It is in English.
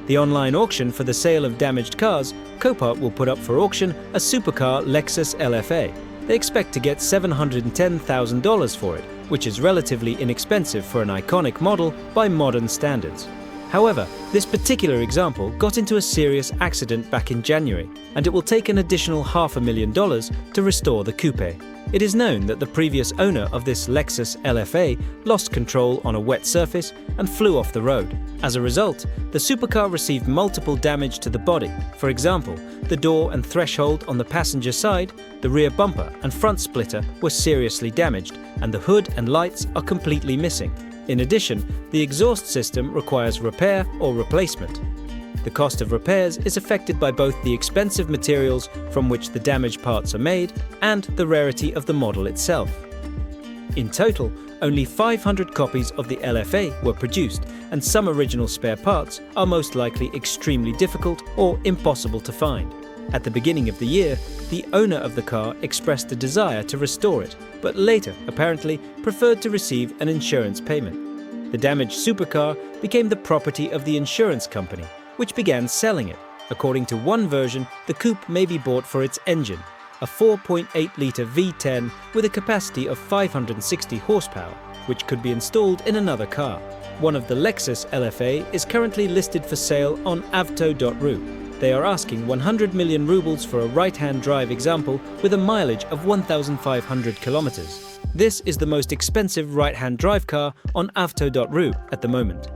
The online auction for the sale of damaged cars, Copart will put up for auction a supercar Lexus LFA. They expect to get $710,000 for it, which is relatively inexpensive for an iconic model by modern standards. However, this particular example got into a serious accident back in January, and it will take an additional $500,000 to restore the coupe. It is known that the previous owner of this Lexus LFA lost control on a wet surface and flew off the road. As a result, the supercar received multiple damage to the body. For example, the door and threshold on the passenger side, the rear bumper and front splitter were seriously damaged, and the hood and lights are completely missing. In addition, the exhaust system requires repair or replacement. The cost of repairs is affected by both the expensive materials from which the damaged parts are made and the rarity of the model itself. In total, only 500 copies of the LFA were produced, and some original spare parts are most likely extremely difficult or impossible to find. At the beginning of the year, the owner of the car expressed a desire to restore it, but later, apparently, preferred to receive an insurance payment. The damaged supercar became the property of the insurance company, which began selling it. According to one version, the coupe may be bought for its engine, a 4.8-litre V10 with a capacity of 560 horsepower, which could be installed in another car. One of the Lexus LFA is currently listed for sale on avto.ru. They are asking 100 million rubles for a right-hand drive example with a mileage of 1,500 kilometers. This is the most expensive right-hand drive car on avto.ru at the moment.